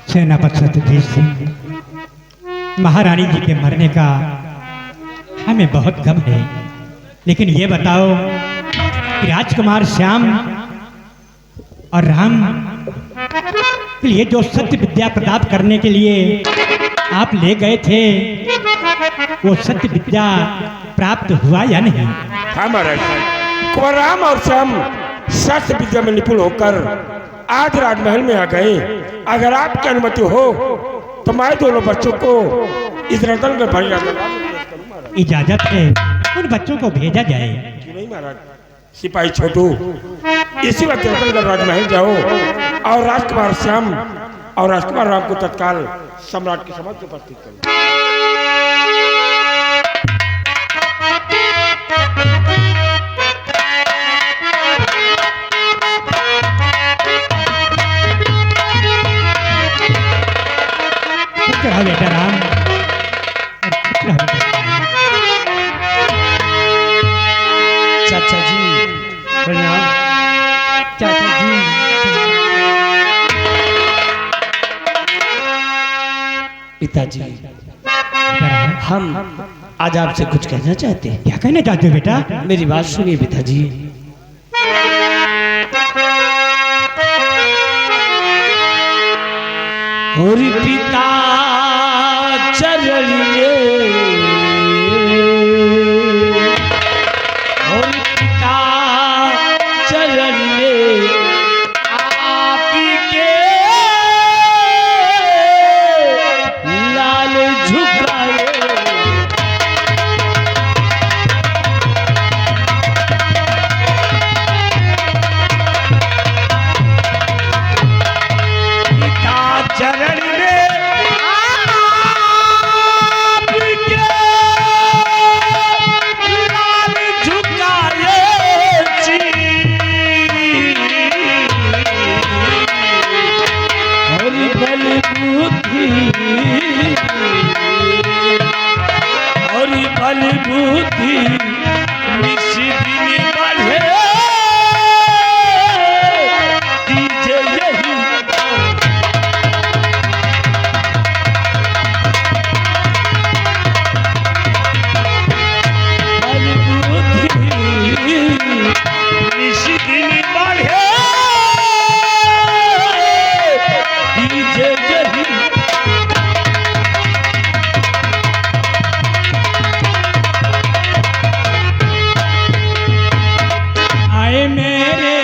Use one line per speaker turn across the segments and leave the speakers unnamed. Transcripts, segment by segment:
सेनापति सत्यजीत सिंह महारानी जी के मरने का हमें बहुत गम है, लेकिन ये बताओ कि राजकुमार श्याम और राम के लिए जो सत्य विद्या प्राप्त करने के लिए आप ले गए थे, वो सत्य विद्या प्राप्त हुआ या नहीं?
हाँ महाराज, कुंवर राम और श्याम सत्य विद्या में निपुण होकर आज राजमहल में आ गए। अगर आपकी अनुमति हो तो मैं दोनों बच्चों को इस रतन में भर जाऊंगा।
इजाजत है, उन बच्चों को भेजा जाए।
क्यों नहीं महाराज? सिपाही छोटू, इसी वक्त रतनगढ़ राजमहल जाओ और राजकुमार श्याम और राजकुमार राम को तत्काल सम्राट के समक्ष उपस्थित करो।
बेटा राम,
चाचा जी प्रणाम।
चाचा जी,
पिताजी, हम आज आपसे कुछ कहना चाहते हैं।
क्या कहना चाहते हो बेटा?
मेरी बात सुनिए पिताजी। और पिता चरण और पिता चरण आपके लाल झुकाए। पिता चरण और बल बुद्धि निशिदिन बढ़े दीजे यही। बल बुद्धि निशिदिन बढ़े दीजे यही।
आए मेरे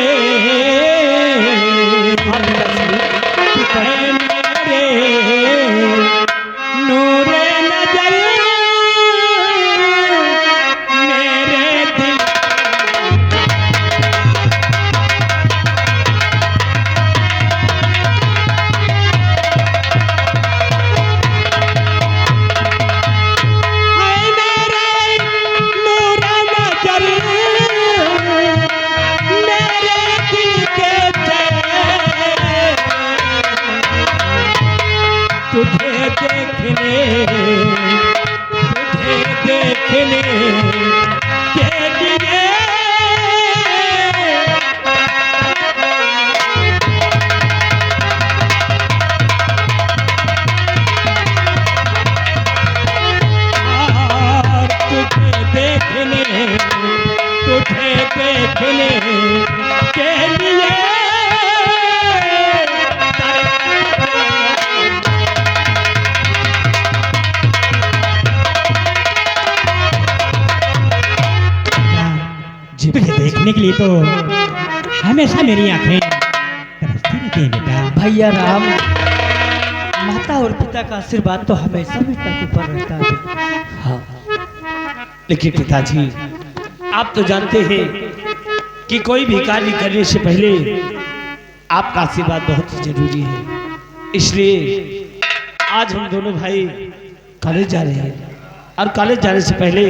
नूरे नजर मेरे दिल। आए मेरे नूरे नजर मेरे दिल के तुझे देखने के लिए और तुझे देखने के लिए तुझे देखने के लिए तो हमेशा मेरी आंखें तरसती रहती हैं बेटा।
भैया राम, माता और पिता का आशीर्वाद तो हमेशा बेटा के ऊपर रहता है। हाँ, लेकिन पिताजी आप तो जानते हैं कि कोई भी कार्य करने से पहले आपका आशीर्वाद बहुत ही जरूरी है। इसलिए आज हम दोनों भाई कॉलेज जा रहे हैं और कॉलेज जाने से पहले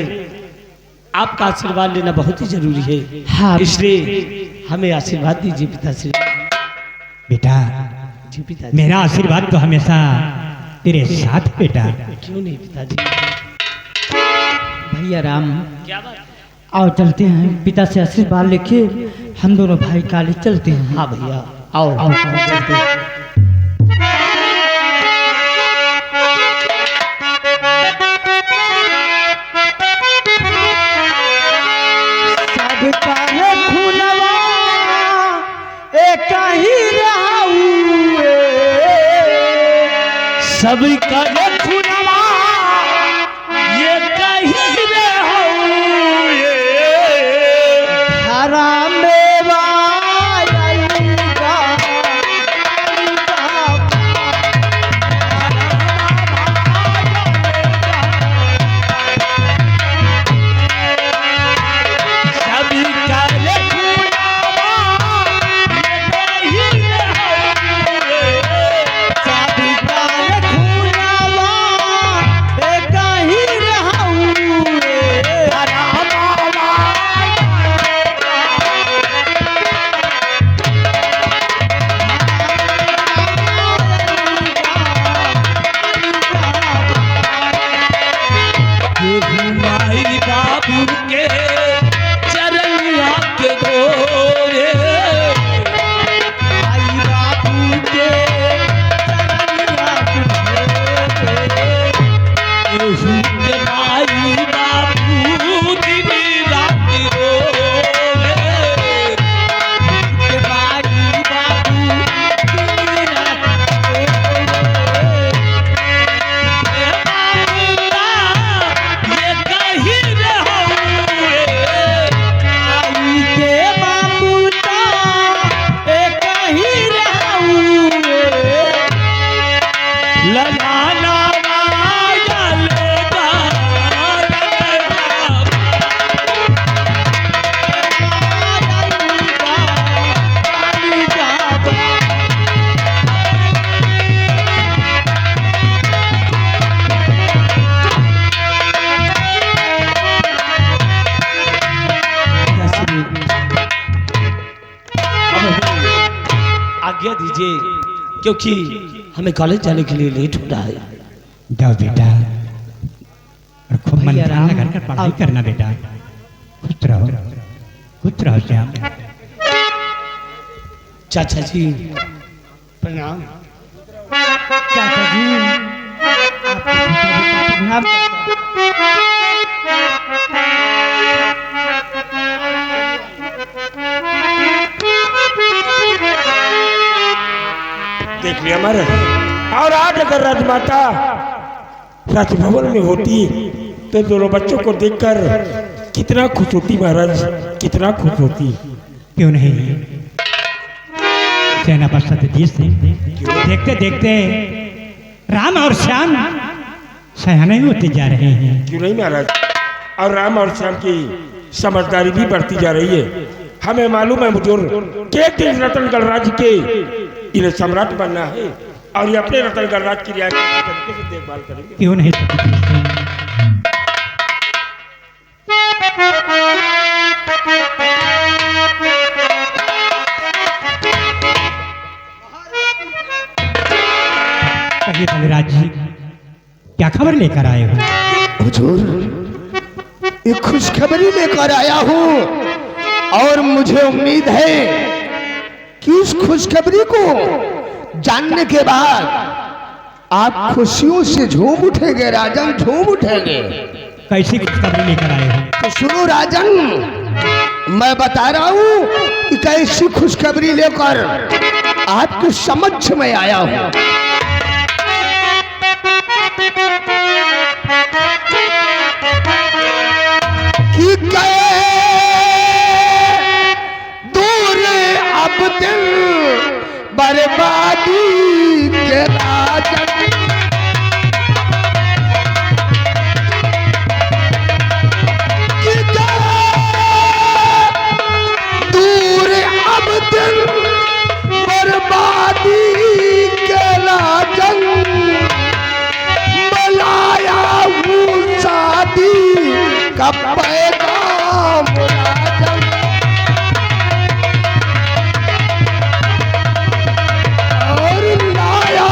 आपका आशीर्वाद लेना बहुत ही जरूरी है। हाँ, इसलिए हमें आशीर्वाद दीजिए पिताश्री।
बेटा
जी पिताजी।
मेरा आशीर्वाद तो हमेशा तेरे साथ बेटा।
क्यों नहीं पिताजी?
भैया राम,
क्या बात?
आओ चलते हैं, पिता से आशीर्वाद लेके हम दोनों भाई कॉलेज चलते हैं।
हाँ भैया, आओ
आओ चलते हैं।
सभी का ये खुनवा ये कहीं रे हो
हरा मेवा आएगा,
सभी का ये खुनवा ये कहीं रे हो
सभी का खूनवा एक ही रहूए।
माई बाबू के चरनिया के गोरे
आई बाबू के चरनिया के
यही के माई बाबू दिन रात रोवे
के माई बाबू दिन रात रोवे।
ये बाबूला ये कहीं रहोगे
आई के बाबू ता एक ही रहूए।
ललाना माया लेगा आज्ञा दीजिए क्योंकि हमें कॉलेज जाने के लिए लेट हो रहा है।
जाओ बेटा, और खूब मन
भैया राम,
लगा कर पढ़ाई
आप-
करना बेटा। खुश रहो श्याम।
चाचा जी प्रणाम।
चाचा जी आपको प्रणाम करता हूं।
देख लिया हमारे। और आज अगर राजमाता राजभवन में होती तो दोनों बच्चों को देखकर कितना खुश होती महाराज, कितना खुश होती।
क्यों नहीं सेनापति सत्यजीत सिंह देखते देखते राम और श्याम सयाने होते जा रहे हैं।
क्यों नहीं महाराज, और राम और श्याम की समझदारी भी बढ़ती जा रही है। हमें मालूम है बुजुर्ग कि एक दिन रतनगढ़ राज्य के इन्हें सम्राट बनना है और ये अपने रतनगढ़ राज्य की रियासत की तरीके से देखभाल करेंगे।
क्यों नहीं सत्यजीत सिंह? कहिए बलराज जी, क्या खबर लेकर आए हो?
हुजूर, एक खुशखबरी लेकर आया हूँ और मुझे उम्मीद है कि इस खुशखबरी को जानने के बाद आप खुशियों से झूम उठेंगे राजन, झूम उठेंगे।
कैसी खुशखबरी लेकर आए हो?
तो सुनो राजन, मैं बता रहा हूँ कि कैसी खुशखबरी लेकर आपके समक्ष में आया हूँ। कि गए दूर अब दिल बर्बादी के राजन, कि गए दूर अब दिल बर्बादी के राजन, मलाया हूँ शादी का पैगाम राजन। और लाया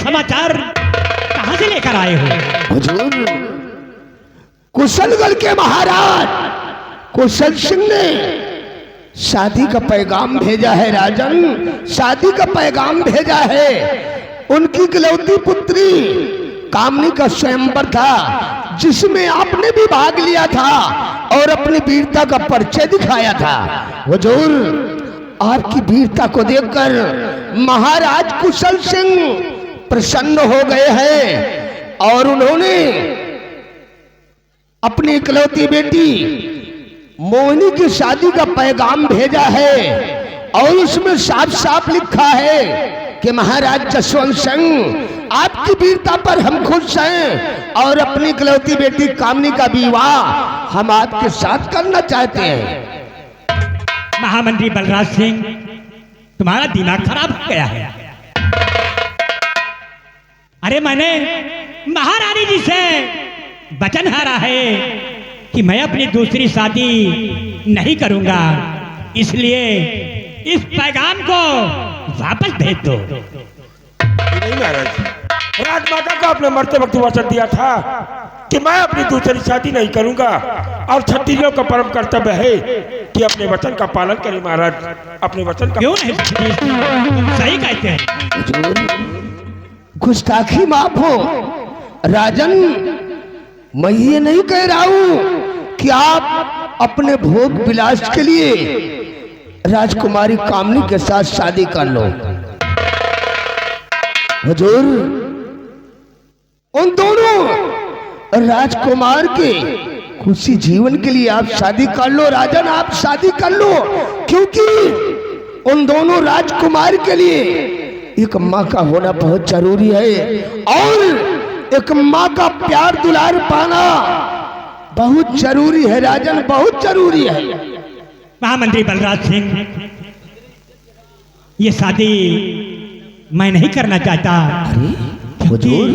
समाचार कहां से लेकर आए हो?
हुजूर, कुशलगढ़ के महाराज कुशल सिंह ने शादी का पैगाम भेजा है राजन, शादी का पैगाम भेजा है। उनकी इकलौती पुत्री कामनी का स्वयंवर था, जिसमें आपने भी भाग लिया था और अपनी वीरता का परिचय दिखाया था। हुजूर, आपकी वीरता को देखकर महाराज कुशल सिंह प्रसन्न हो गए हैं और उन्होंने अपनी इकलौती बेटी मोहिनी की शादी का पैगाम भेजा है और उसमें साफ साफ लिखा है कि महाराज जसवंत सिंह, आपकी वीरता पर हम खुश हैं और अपनी इकलौती बेटी कामनी का विवाह हम आपके साथ करना चाहते हैं।
महामंत्री बलराज सिंह, तुम्हारा दिमाग खराब हो गया है। अरे मैंने महारानी जी से वचन हारा है कि मैं अपनी दूसरी शादी नहीं करूंगा, इसलिए इस पैगाम को वापस भेज दो।
नहीं महाराज, राजमाता को आपने मरते वक्त वचन दिया था कि मैं अपनी दूसरी शादी नहीं करूंगा और क्षत्रियों का परम कर्तव्य है कि अपने वचन का पालन करें। महाराज, अपने वचन का
क्यों नहीं? सही कहते हैं।
गुस्ताखी माफ हो राजन, मैं ये नहीं कह रहा हूं कि आप अपने भोग विलास के लिए राजकुमारी कामनी के साथ शादी कर लो। हुजूर, उन दोनों राजकुमार के खुशी जीवन के लिए आप शादी कर लो राजन, आप शादी कर लो, क्योंकि उन दोनों राजकुमार के लिए एक माँ का होना बहुत जरूरी है और एक माँ का प्यार दुलार पाना बहुत जरूरी है राजन, बहुत जरूरी है।
महामंत्री बलराज सिंह, ये शादी मैं नहीं करना चाहता।
हुजूर,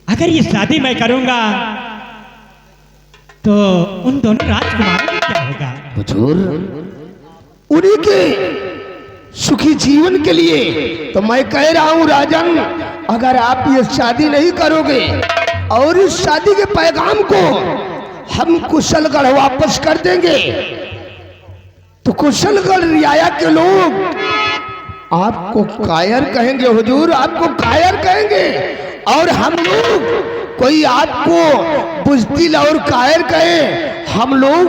अगर ये शादी मैं करूंगा तो उन दोनों राजकुमारों को क्या होगा?
हुजूर, उन्हीं के सुखी जीवन के लिए तो मैं कह रहा हूं राजन, अगर आप ये शादी नहीं करोगे और इस शादी के पैगाम को हम कुशलगढ़ वापस कर देंगे तो कुशलगढ़ रियाया के लोग आपको कायर कहेंगे। हुजूर, आपको कायर कहेंगे और हम लोग कोई आपको बुज़दिल और कायर कहे, हम लोग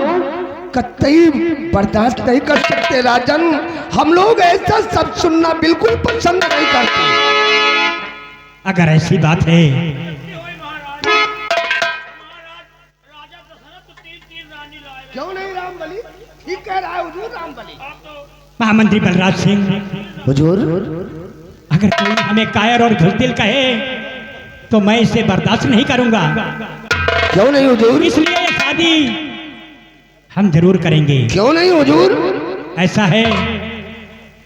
कतई बर्दाश्त नहीं कर सकते राजन। हम लोग ऐसा सब सुनना बिल्कुल पसंद नहीं करते।
अगर ऐसी बात है
क्यों नहीं रामबली? ठीक कह रहा है हुजूर रामबली।
महामंत्री बलराज सिंह,
हुजूर,
अगर कोई हमें कायर और बुज़दिल कहे तो मैं इसे बर्दाश्त नहीं करूंगा।
क्यों नहीं हुजूर?
इसलिए ये शादी हम जरूर करेंगे।
क्यों नहीं हुजूर?
ऐसा है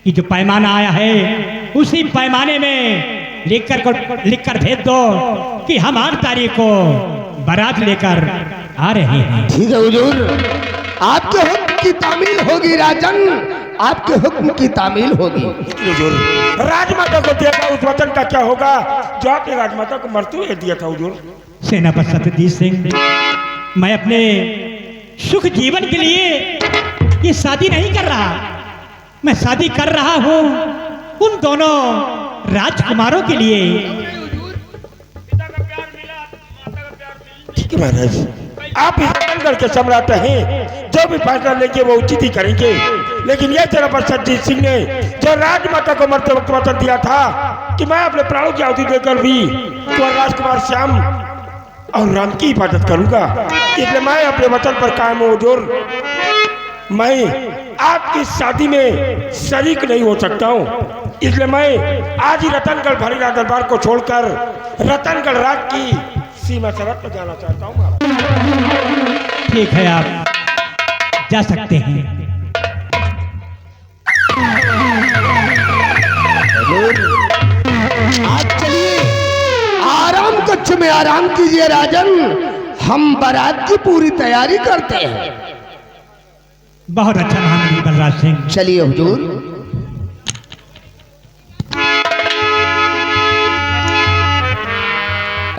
कि जो पैमाना आया है उसी पैमाने में लिखकर भेज दो कि हम 8 तारीख को बारात लेकर आ रहे हैं।
ठीक है हुजूर, आपके हुक्म की तामील होगी राजन, आपके हुक्म की तामील होगी।
हुजूर, राजमाता को देखा उस वचन का क्या होगा जो आपने राजमाता को मरते हुए दिया था? हुजूर,
सेनापति सत्यजीत सिंह, मैं अपने सुख जीवन के लिए ये शादी नहीं कर रहा, मैं शादी कर रहा हूँ उन दोनों राजकुमारों के लिए।
ठीक है महाराज, आप इस रतनगढ़ के सम्राट हैं, जो भी फैसला लेंगे वो उचित ही करेंगे। लेकिन यह सेनापति सत्यजीत सिंह ने जो राजमाता को मरते वक्त वचन दिया था कि मैं अपने प्राणों की आहुति देकर भी तो राजकुमार श्याम और राम की हिफाजत करूंगा, इसलिए मैं अपने वचन पर कायम हूँ। हुजूर, मैं आपकी शादी में शरीक नहीं हो सकता हूँ, इसलिए मैं आज ही रतनगढ़ भरीरा दरबार को छोड़कर रतनगढ़ राज की सीमा सरहद पर जाना चाहता हूँ।
ठीक है, आप जा सकते हैं।
आज चलिए आराम कक्ष में आराम कीजिए राजन, हम बारात की पूरी तैयारी करते हैं।
बहुत अच्छा महामंत्री बलराज सिंह।
चलिए हुजूर।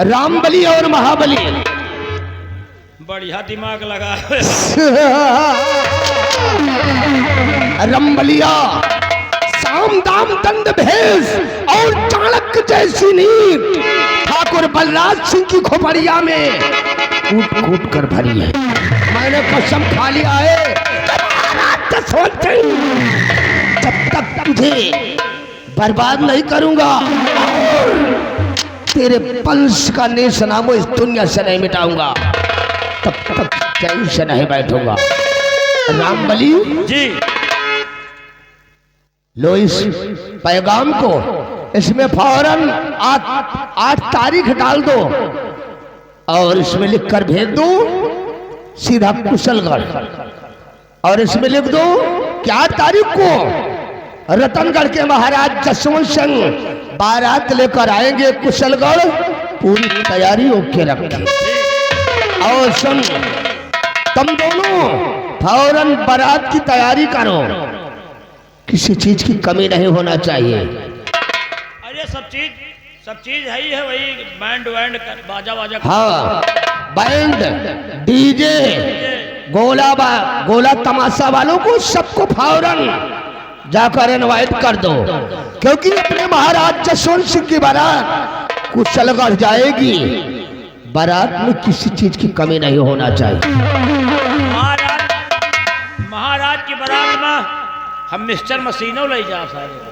रामबली और महाबली।
बढ़िया दिमाग लगा।
रंबलिया, साम दाम दंड भेष और चाणक्य जैसी नीति ठाकुर बलराज सिंह की खोपड़िया में कूट कूट कर भरी है। मैंने कसम खा लिया है जब तक तुझे बर्बाद नहीं करूंगा और तेरे वंश का नेशनाम इस दुनिया से नहीं मिटाऊंगा, तब तक चैन से नहीं बैठूंगा। रामबली
जी,
लो इस पैगाम को, इसमें फौरन 8 तारीख डाल दो और इसमें लिखकर भेज दो सीधा कुशलगढ़। और इसमें लिख दो कि 8 तारीख को रतनगढ़ के महाराज जसवंत सिंह बारात लेकर आएंगे कुशलगढ़, पूरी तैयारी ओके रखें। और सुन, तुम दोनों फौरन बारात की तैयारी करो, किसी चीज की कमी नहीं होना चाहिए।
अरे सब चीज है ही है, वही बैंड वैंड बाजा वाजा।
हाँ, बैंड, डीजे, गोला तमाशा वालों को सबको फौरन जाकर इनवाइट कर दो, क्योंकि अपने महाराज जसवंत सिंह की बारात कुशलगढ़ जाएगी। बारात में किसी चीज की कमी नहीं होना चाहिए।
महाराज की बारात में हम मिस्टर मशीनों ले जा सारे।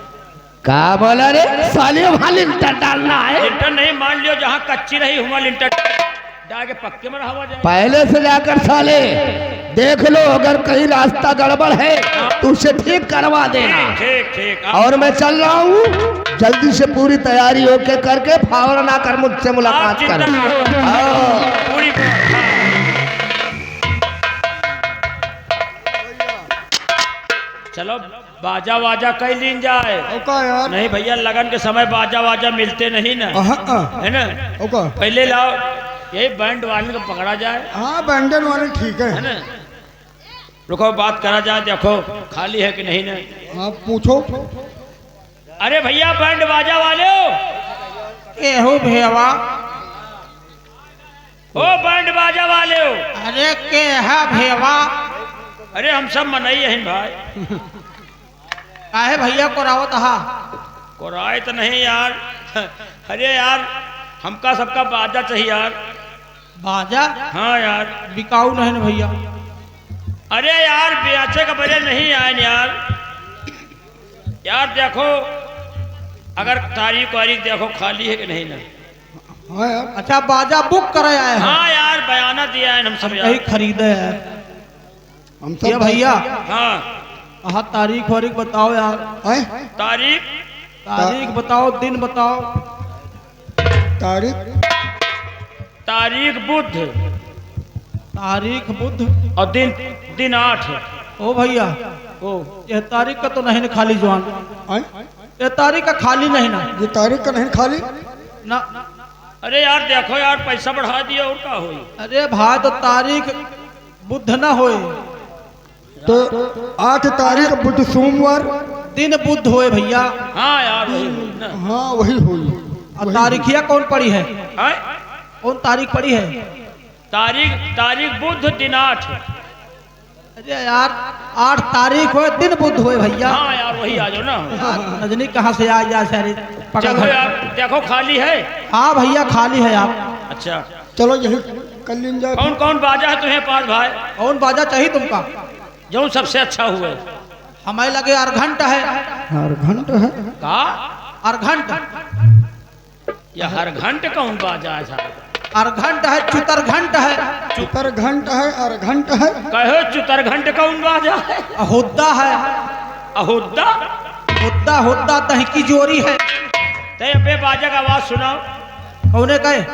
का बोला रे साले, वहां लिंटर डालना है।
लिंटर नहीं, मान लियो जहाँ कच्ची रही हुआ लिंटर डाल के पक्के में रहा जाए।
पहले से जाकर साले देख लो, अगर कहीं रास्ता गड़बड़ है तो उसे ठीक करवा देना।
ठीक।
और मैं चल रहा हूँ, जल्दी से पूरी तैयारी होके करके फौरन आकर मुझसे मुलाकात कर।
पूरी चलो बाजा वाजा कई लीन जाए।
यार
नहीं भैया, लगन के समय बाजा वाजा मिलते नहीं ना, है ना।
ओका,
पहले लाओ यही बैंड वाले को पकड़ा जाए।
हाँ बैंडन वाले ठीक
है ना। रुको बात करा जाए, देखो खाली है कि नहीं ना।
हाँ पूछो।
अरे भैया बैंड बाजा वाले हो,
ए हो भेवा,
ओ बैंड बाजा वाले हो।
अरे के है भेवा,
अरे हम सब मनई हैं भाई।
काहे भैया को रावत हा?
कोराए तो नहीं यार। अरे यार हमका सबका बाजा चाहिए यार।
बाजा
हाँ यार,
बिकाऊ नहीं ना भैया।
अरे यार बेचे का बजे नहीं आए यार। यार देखो, अगर तारीख वारीख देखो खाली है कि नहीं ना।
हाँ यार,
अच्छा बाजा बुक करे आए हैं?
हाँ यार बयाना दिया है हम सब यार।
यही खरीदे है
हम
ये
सब
भैया।
हाँ
हाँ तारीख वारीख बताओ यार। तारीख बताओ, दिन बताओ।
तारीख बुध,
तारीख बुध
और दिन 8।
ओ भैया,
ओ
ये तारीख का तो नहीं ना खाली जवान, ये तारीख का खाली नहीं ना।
ये तारीख का नहीं खाली
ना।
अरे यार देखो यार, पैसा बढ़ा दिया और क्या होई।
अरे भाई तो तारीख बुध ना होए
तो 8 तारीख बुध सोमवार।
दिन बुध होए भैया।
हाँ यार वही हुई ना।
हाँ वही हुई।
और तारीखिया कौन पड़ी है?
हाँ?
कौन तारीख पड़ी है?
तारीख बुध दिन 8।
अरे यार 8 तारीख हो, दिन बुध होए भैया।
हाँ यार वही आ जाओ ना।
रजनी कहाँ से आ जा सारी पकड़
चलो यार देखो खाली है।
हाँ भैया खाली है आप।
अच्छा
चलो यही कर लीन जाए।
कौन कौन बाजा है तुम्हें पास भाई?
कौन बाजा चाहिए तुमका?
जो सबसे अच्छा हुए।
हमें लगे अर्घंट है।
हर घंटा है।
कहा
अर्घंट?
या हर घंटे कौन बाजा है साहब?
अर्घंट है, चुतरघंट है।
चुतर घंटा है, अर्घंट है।
कहो चुतर घंटे कौन बाजा है?
हुद्दा है।
अहुद्दा?
हुद्दा तहकी जोरी है।
ते पे बाजा का आवाज सुनाओ।
कौने कहे?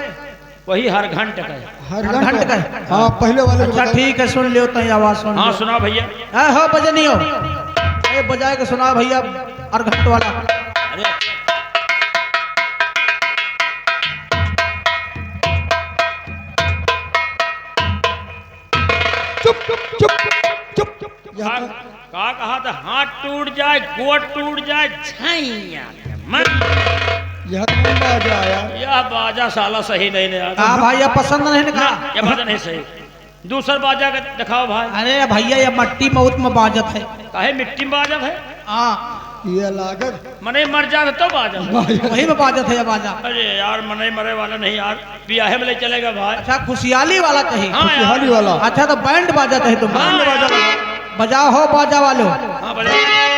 वही हर घंटे का।
हर
घंट का।
हाँ पहले वाले को
अच्छा
बताओ।
ठीक है, सुन लियो तही आवाज सुन।
हाँ सुनाओ भैया।
हो बजनी हो, बजाए के सुना भैया अर्घंट वाला।
अरे कहा था हाथ टूट जाए, गोट टूट जाए, छैया मन
यह कौन बाजा आया?
यह बाजा साला सही नहीं है यार।
हाँ भाई अब पसंद नहीं
ना,
कहा।
ये बाजा नहीं सही। दूसरा बाजा का दिखाओ भाई।
अरे भैया ये मट्टी मौत में बाजत है।
काहे मिट्टी में बाजा है?
हाँ
ये लागत
मने मर जाए तो बाजा।
वही में बाजत है ये बाजा।
अरे यार मने मरे वाला नहीं यार, ब्याहे में ले चलेगा भाई।
अच्छा खुशहाली वाला चाहिए।
हाँ यार।
खुशहाली वाला।
अच्छा तो बैंड बाजा चाहिए तुम।
हाँ, बाजा
बजाओ हो बाजा वालों।
हाँ बजा।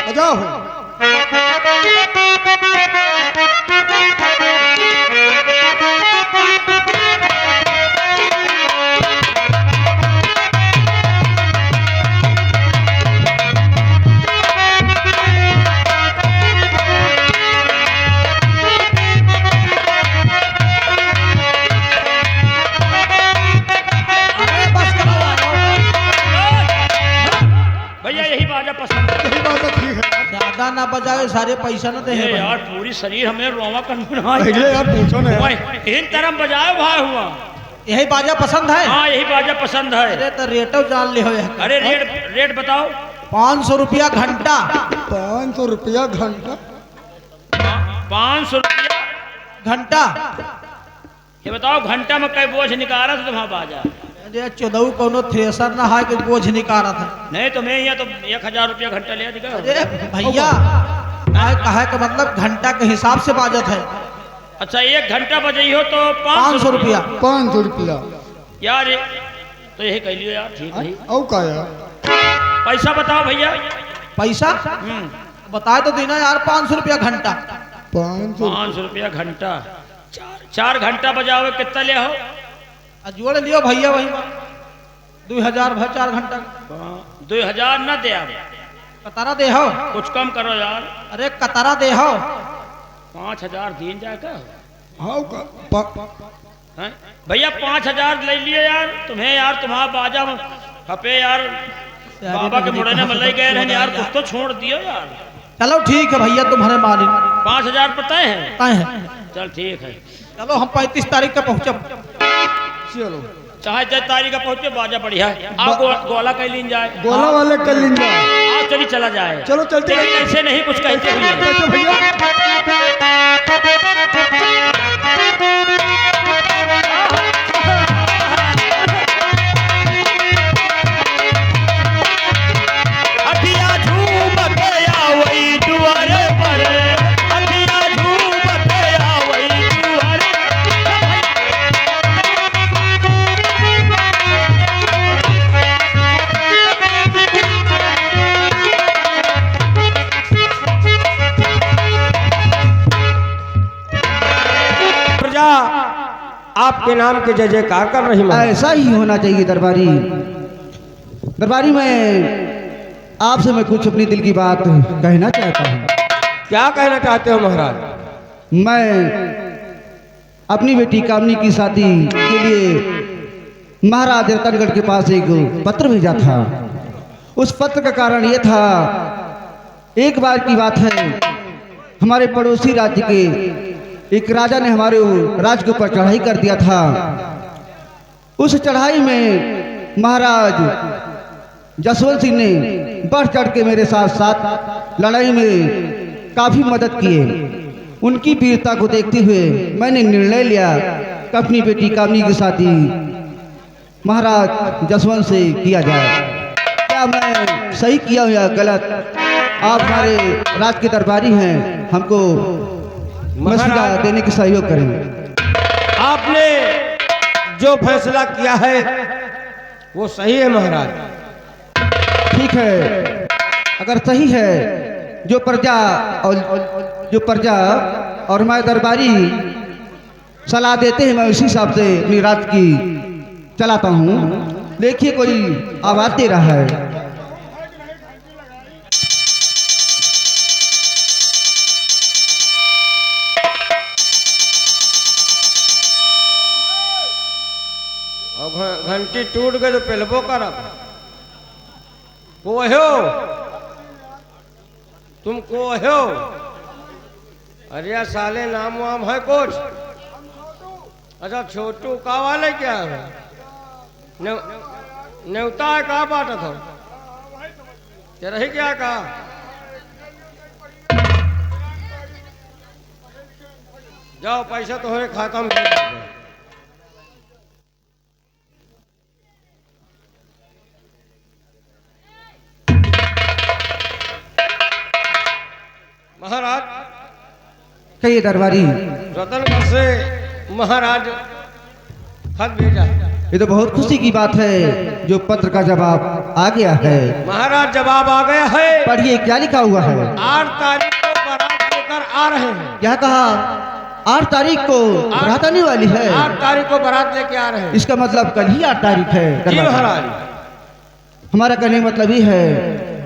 बजाओ।
अरे बस करो
भैया यही बाजा पसंद है।
यही बात ठीक है।
ज्यादा ना बजाओ सारे पैसा ना दे।
ये यार पूरी शरीर हमें रोवा कनमुनाई।
पहले यार पूछो ना यार।
इन तरह बजाए भाई हुआ।
यही बाजा पसंद है।
हाँ यही बाजा पसंद है।
अरे तो रेटो जान ले हो यह।
अरे रेट बताओ।
500 रुपया घंटा।
500 रुपया घंटा।
500 रुपया
घंटा।
ये बताओ घंटा में कई बोझ निकाला था तुम्हारा बाजा?
अरे 14 कोनो थ्रेसर ना है कि बोझ निकाला था।
नहीं तो मैं यहाँ तो 1000 रुपया घंटा लिया दिखा।
अरे भैया कहा के मतलब घंटा के हिसाब से बाजत है।
अच्छा 1 घंटा बजाई हो तो
500 रुपया।
500 रुपया।
यार तो यही कह लियो यार, ठीक है।
औ का यार?
पैसा बताओ भैया।
पैसा बताए तो देना यार। 500 रुपया घंटा।
500
रुपया घंटा। 4 घंटा बजाओ कितना ले हो?
जोड़ लियो भैया वही 2000 भाई 4 घंटा।
2000 न दे आप,
कतारा दे हो।
कुछ कम करो यार।
अरे कतारा दे हो।
5000 दिन जाएगा।
हाँ
हैं? भैया 5000 ले लिए यार तुम्हें यार, तुम्हारा बाजा हपे यार बाबा के मुड़ने में ले गए हैं यार, कुछ तो छोड़ दियो यार।
चलो ठीक है भैया तुम्हारे मालिक।
5000 पता है?
तय है।
चल ठीक है।
चलो हम 35 तारीख का पहुँचे।
चलो
चाहे 10 तारीख का पहुंचे बाजा बढ़िया है। आप गोला कह लीन जाए।
गोला वाले कर लेंगे।
आप चली चला जाए।
चलो चलते
लेकिन
हैं।
ऐसे नहीं कुछ कहते हुए।
कैसे भैया?
अखियाँ झूम के आवई दुआरे पर, अखियाँ झूम के आवई दुआरे।
प्रजा आपके नाम के जय जयकार कर रही है।
ऐसा ही होना चाहिए दरबारी। दरबारी मैं आपसे मैं कुछ अपनी दिल की बात कहना चाहता हूँ।
क्या कहना चाहते हो महाराज?
मैं अपनी बेटी कामनी की शादी के लिए महाराज रतनगढ़ के पास एक पत्र भेजा था। उस पत्र का कारण ये था, एक बार की बात है, हमारे पड़ोसी राज्य के एक राजा ने हमारे राज्य के ऊपर चढ़ाई कर दिया था। उस चढ़ाई में महाराज जसवंत सिंह ने बढ़ चढ़ के मेरे साथ साथ लड़ाई में काफी मदद किए। उनकी वीरता को देखते हुए मैंने निर्णय लिया कि अपनी बेटी कामनी की शादी महाराज जसवंत से किया जाए। क्या मैं सही किया हूँ या गलत? आप हमारे राज के दरबारी हैं, हमको मशवरा देने की सहयोग करें।
आपने जो फैसला किया है वो सही है महाराज।
ठीक है, अगर सही है, जो प्रजा और हमारे दरबारी सलाह देते हैं, मैं उसी हिसाब से अपनी रात की चलाता हूँ। देखिए कोई आवाज दे रहा है।
और घंटी टूट गई तो पेलबो करब। को हो तुम? को हो? अरे साले नाम वाम है कुछ? अच्छा छोटू का वाले क्या है? न्योता है कहा बाटा था? क्या रही क्या कहा?
जाओ पैसा तुम्हारे खाता में भेज दो। महाराज
कहिए दरबारी।
रतनगढ़ से महाराज खत भेजा।
ये तो बहुत खुशी की बात है जो पत्र का जवाब आ गया है।
महाराज जवाब आ गया है।
पढ़िए क्या लिखा हुआ है।
8 तारीख को बारात लेकर आ रहे हैं।
क्या कहा? 8 तारीख को बारात आने वाली है।
8 तारीख को बारात लेके आ रहे हैं।
इसका मतलब कल ही 8 तारीख है।
जी
दरबारी।
महाराज।
हमारा कहने का मतलब ये है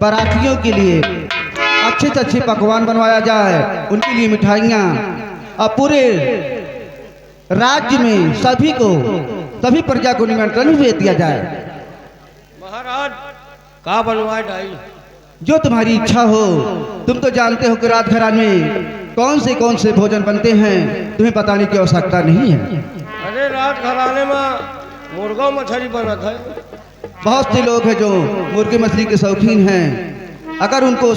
बारातियों के लिए अच्छे से अच्छे पकवान बनवाया जाए, उनके लिए मिठाइयाँ, और पूरे राज्य में सभी प्रजा को निमंत्रण भेज दिया जाए।
महाराज का बनवाए ढाई
जो तुम्हारी इच्छा हो। तुम तो जानते हो कि रात घराने में कौन से भोजन बनते हैं, तुम्हें बताने की आवश्यकता नहीं है।
अरे रात घराने में मुर्गा मछली बना था।
बहुत से लोग हैं जो मुर्गी मछली के शौकीन हैं। अगर उनको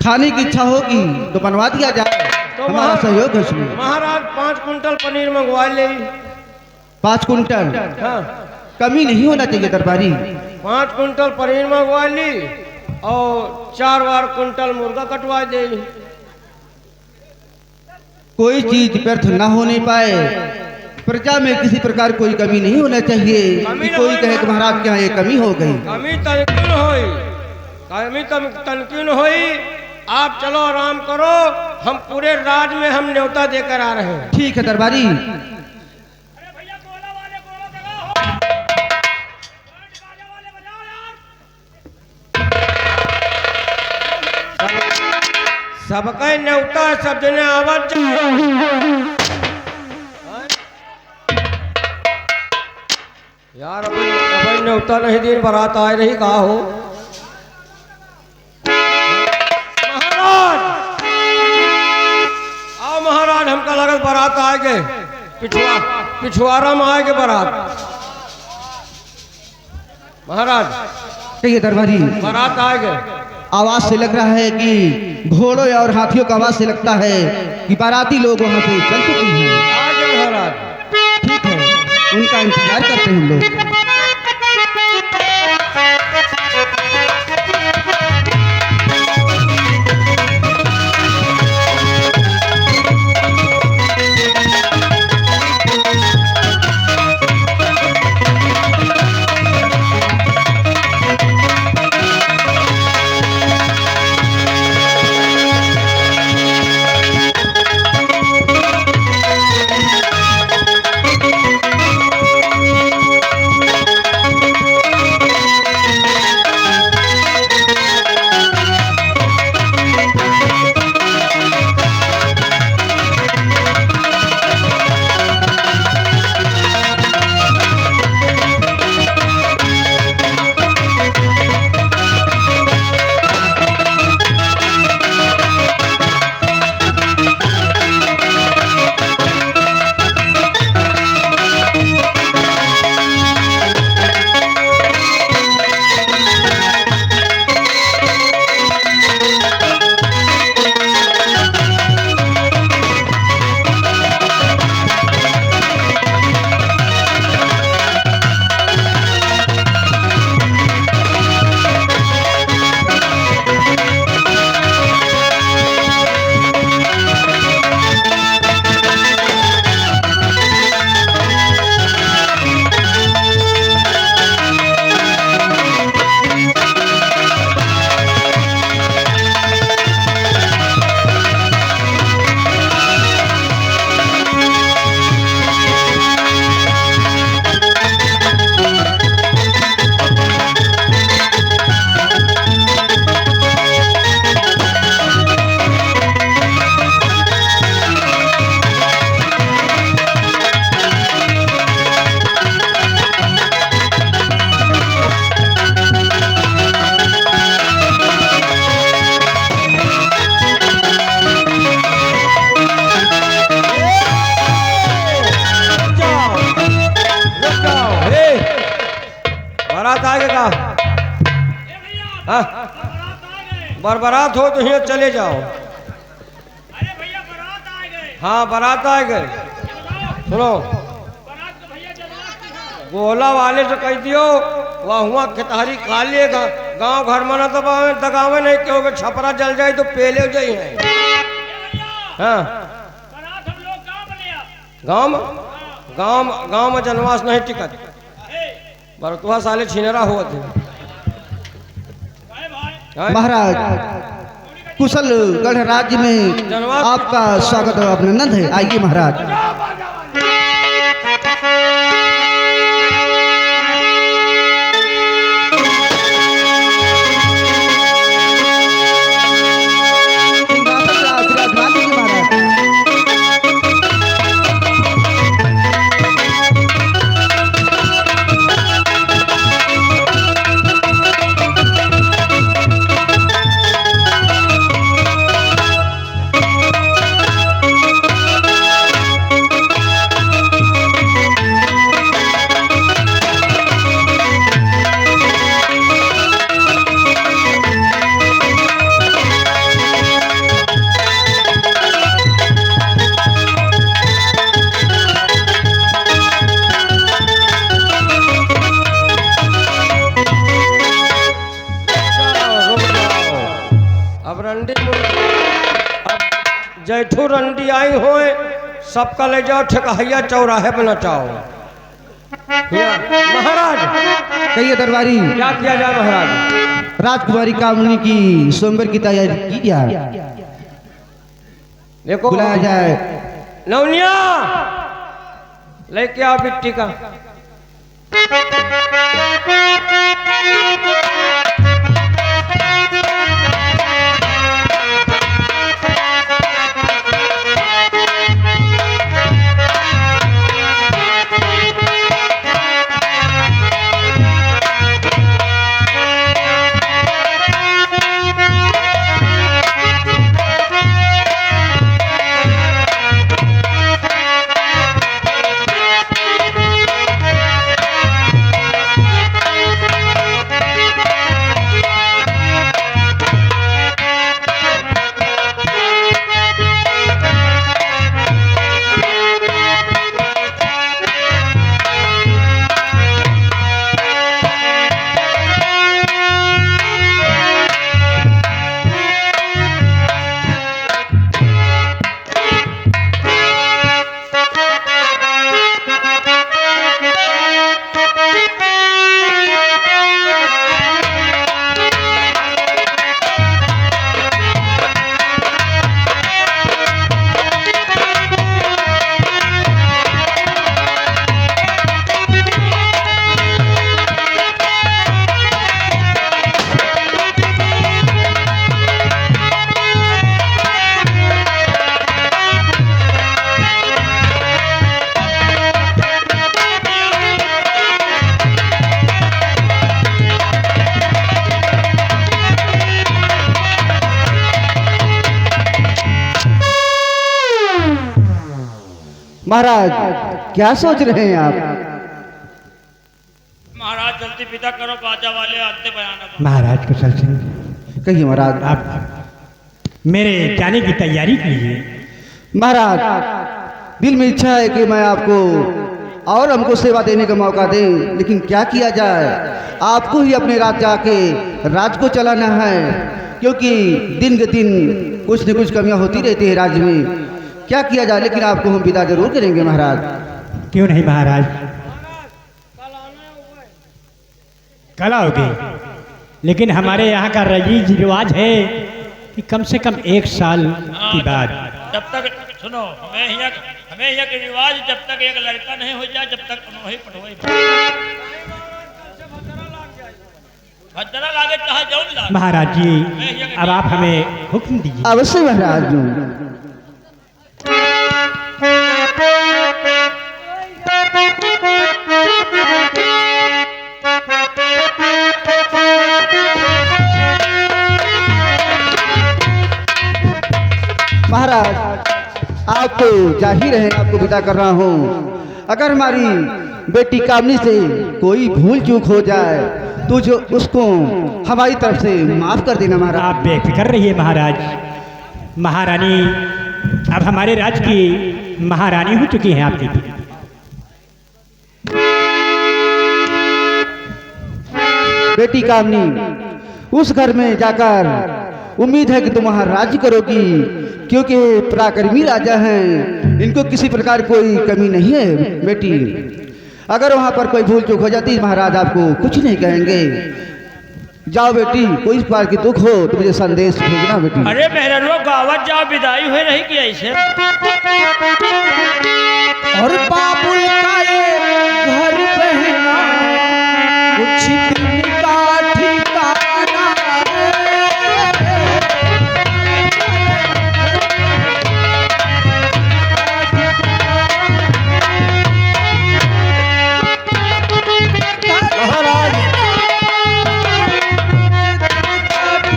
खाने की इच्छा होगी तो बनवा दिया जाए,
तो
हमारा सहयोग है उसमें।
महाराज 5 कुंटल पनीर मंगवा ले।
5 कुंटल
हाँ,
कमी नहीं होना चाहिए दरबारी।
5 कुंटल पनीर मंगवा ली और 4 बार कुंटल मुर्गा कटवा दे।
कोई चीज व्यर्थ ना होने पाए, प्रजा में किसी प्रकार कोई कमी नहीं होना चाहिए कि कोई कहे कि महाराज के यहाँ ये कमी हो गई।
कमी तनकीन होई। आप चलो आराम करो, हम पूरे राज्य में हम न्योता देकर आ रहे हैं।
ठीक है दरबारी।
सबका न्योता सब जने आवाज यार। अभी न्योता नहीं दिन बारात आए रही कहा हो। महाराज आओ महाराज, हमका लगत बारात आए गए। पिछवाड़ा में आए गए बारात। महाराज
कहिए दरबारी।
बारात आए गए।
आवाज से लग रहा है कि घोड़ों और हाथियों का आवाज से लगता है कि बाराती लोग वहां से चल चुके हैं।
आ गए महाराज।
ठीक है, उनका इंतजार करते हैं हम लोग।
बरबरात हो तो यहाँ चले जाओ।
अरे भैया बारात आ गए।
हाँ बारात आ गए। सुनो गोला वाले से कह दियो वह हुआ खितारी खा लिए गांव घर में ना तो दगावे नहीं क्योंकि छपरा जल जाए तो पेले जाई है। हाँ गांव में जनवास नहीं टिकत बरतुआ साले छिनेरा हुआ थे।
महाराज कुशल गढ़ राज्य में आपका स्वागत और अभिनंदन है। आइए महाराज।
जैठू रंडी आई हो सबका ले जाओ ठेकहिया चौराहे पे नचाओ। महाराज
कहिए दरबारी
क्या किया जाए महाराज?
राजकुमारी कामनी की स्वयंवर की तैयारी की जाए।
देखो
बुलाया जाए।
नवनिया लेके आओ बिट्टी का।
महाराज क्या सोच रहे हैं आप?
महाराज जल्दी विदा करो, बाजा वाले आते बयाना।
महाराज कुशल सिंह,
कहिए महाराज।
आप मेरे जाने की तैयारी कीजिए।
महाराज दिल में इच्छा है कि मैं आपको और हमको सेवा देने का मौका दें, लेकिन क्या किया जाए, आपको ही अपने राज जाके राज को चलाना है, क्योंकि दिन के दिन कुछ न कुछ कमियां होती रहती है राज्य में। क्या किया जाए, लेकिन आपको हम विदा जरूर करेंगे महाराज।
क्यों नहीं महाराज, कल आओगे, लेकिन हमारे यहाँ का रजीज रिवाज है कि कम से कम 1 साल की बाद।
जब तक सुनो, हमें यहाँ के रिवाज, जब तक एक लड़का नहीं हो जाए, जब तक वही पढ़वाई भद्रा लागे चाहे जौन लागे।
महाराज जी अब आप हमें हुक्म दीजिए।
अवश्य महाराज। महाराज आप तो जाहिर है, आपको विदा कर रहा हूँ। अगर हमारी बेटी कामनी से कोई भूल चूक हो जाए तो जो उसको हमारी तरफ से माफ कर देना महाराज।
आप बेफिक्र रहिए महाराज। महारानी अब हमारे राज्य की महारानी हो चुकी हैं आपकी बेटी।
बेटी कामनी, उस घर में जाकर उम्मीद है कि तुम वहां राज्य करोगी, क्योंकि पराक्रमी राजा हैं, इनको किसी प्रकार कोई कमी नहीं है बेटी। अगर वहां पर कोई भूल चूक हो जाती महाराज आपको कुछ नहीं कहेंगे। जाओ बेटी, कोई इस बार की दुख हो तो मुझे संदेश भेजना बेटी।
अरे मेहरनो गावत जाओ, विदाई हुए नहीं कि ऐसे।
और बाबुल का ये घर बहना कुछ दिन का ठिकाना
महाराज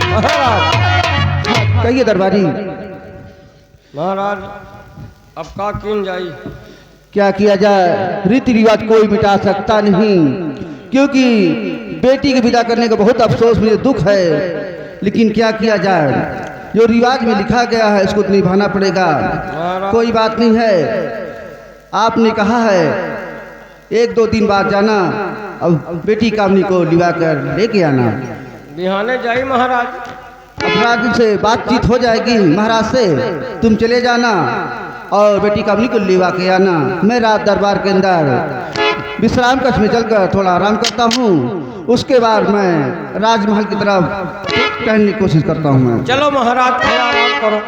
महाराज
कहिए दरबारी।
महाराज अब का किन जाई।
क्या किया जाए, रीति रिवाज कोई मिटा सकता नहीं, क्योंकि बेटी के विदा करने का बहुत अफसोस, मुझे दुख है, लेकिन क्या किया जाए, जो रिवाज में लिखा गया है इसको तो निभाना पड़ेगा। कोई बात नहीं है, आपने कहा है 1-2 दिन बाद जाना, अब बेटी कामनी को लिवा कर लेके आना।
बिहाने जाई महाराज।
अपराधी से बातचीत हो जाएगी महाराज से, तुम चले जाना और बेटी कामनी को लिवा के आना। मैं रात दरबार के अंदर विश्राम कक्ष में चलकर थोड़ा आराम करता हूँ, उसके बाद मैं राजमहल की तरफ टहलने की कोशिश करता हूँ। मैं
चलो महाराज थोड़ा आराम करो।